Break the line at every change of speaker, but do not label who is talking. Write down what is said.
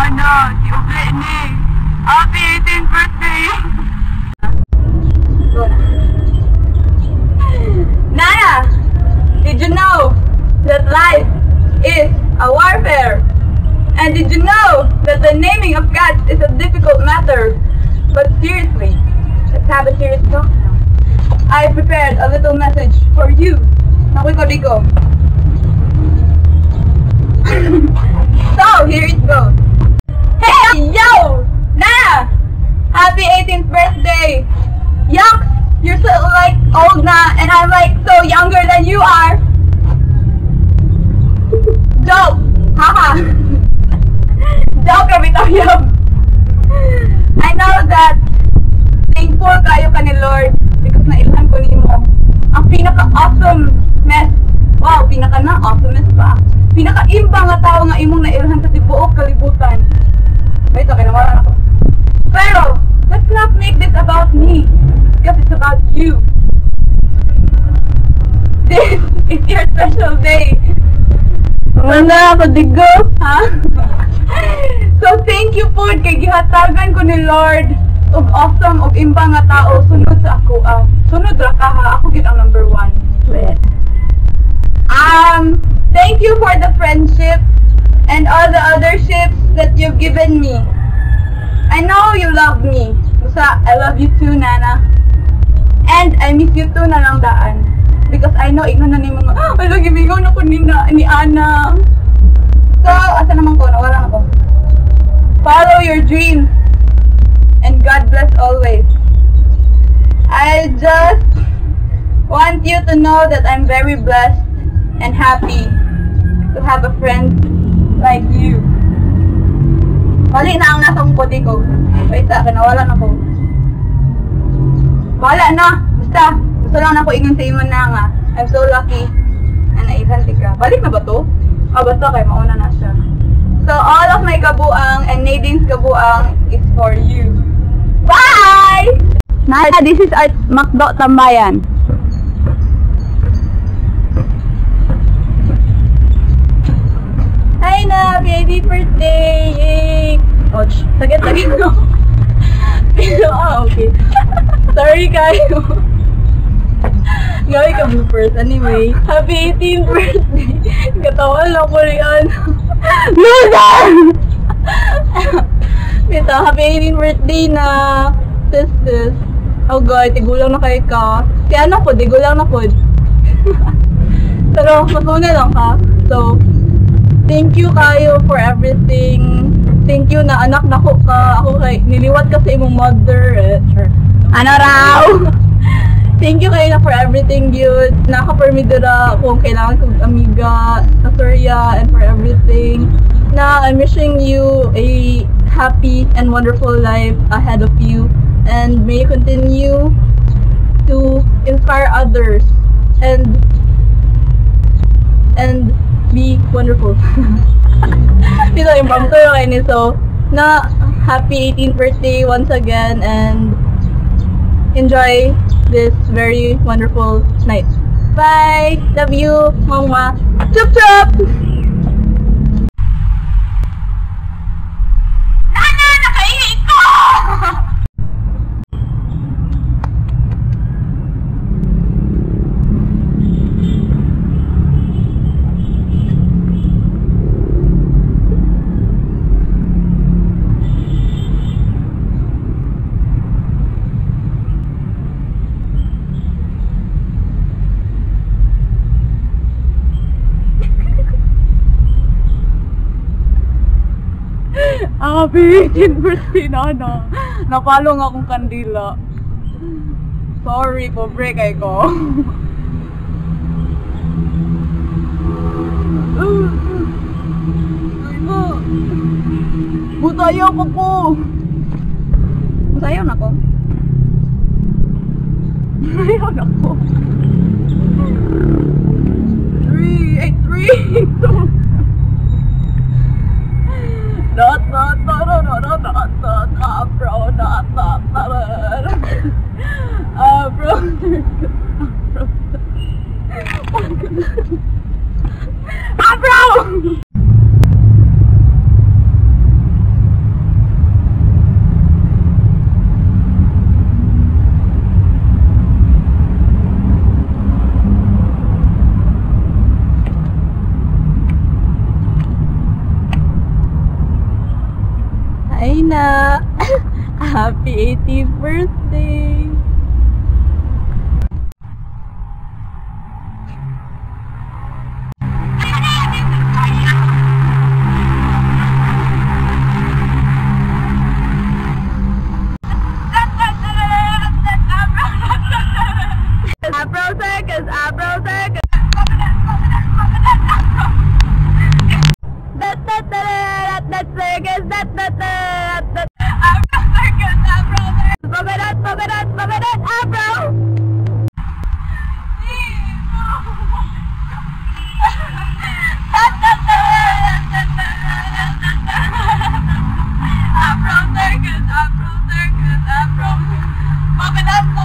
Nana, si uli ni. Happy 18th birthday! Nana, did you know that life is a warfare? And did you know that the naming of cats is a difficult matter? But seriously, let's have a serious talk now. I prepared a little message for you. Naku ko, Digo. So, here it goes. Hey, yo! Nana! Happy 18th birthday! Yuck! You're so, like, old na, and I'm, like, so younger than you are. Joke! Haha! Joke kami tayo. I know that thankful kayo ka ni Lord because nailhan ko ni mo ang pinaka-awesome mess. Wow, pinaka-na-awesome pa. Pinaka-imbang nga tao nga imong nailhan sa tibuok kalibutan. Wait, okay, nawalan ako. Pero, let's not make this about me because it's about you. This is your special day. Wala ako, Digo. Ha? So, thank you po kay gihatagan ko ni Lord og awesome og imbang nga tao sunod sa ako. Sunod ra ka ha. Ako gid ang number 1. Wait. Thank you for the friendship and all the other ships that you've given me. I know you love me. Basta, I love you too, Nana. And I miss you too na lang daan. Because I know, igno na ni mga, wala, gimingaw na ko ni Ana. So, asa naman ko, nawala na ko. Follow your dreams. And God bless always. I just want you to know that I'm very blessed and happy to have a friend like you. Mali na ang nasa kong kodi ko. Wait, nawala na ko. Wala na. Basta, gusto lang na ko ingon sa imo na nga. I'm so lucky na naisanti ka. Balik na ba to? Basta kay mauna na siya. So, all of my kabuang and Nadine's kabuang is for you. Bye! Nada, this is Art Macdo Tambayan. Hi na! Happy birthday! Yay! Ouch! Sakit-sakit no? Pero, okay. Sorry kayo. Gawin ka bloopers. Anyway, happy 18th birthday! Katawan lang ko rin ano. Loser! Ito, happy 18th birthday na sis. Oh God, tigulang na kayo ka. Kaya na po, tigulang na po. Pero, masuna lang ka. So, thank you kayo for everything. Thank you na anak na ko ka. Ako kay, niliwat ka sa imong mother. Sure. Ano raw? Thank you kayo na for everything, dude. Naka-permidera kung kailangan kong amiga, kasurya, and for everything. Na I'm wishing you a happy and wonderful life ahead of you. And may you continue to inspire others. And be wonderful. Dito, impromptu kayo ni so, na happy 18th birthday once again. And enjoy this very wonderful night. Bye! Love you! Mwah! Chup chup! Nana! Nakaingay ko! Happy 18th birthday, Nana. Napalo nga akong kandila. Sorry, pobre kay ko. Butayaw ko po. Butayaw na ko. Butayaw na ko. 3, 2. Not, bro!
Nana! Happy 18th birthday! Afro circus, Afro circus. That circus, that Afro circus, Afro circus. Polka dot, Afro. Afro circus, Afro circus, Afro. Polka dot.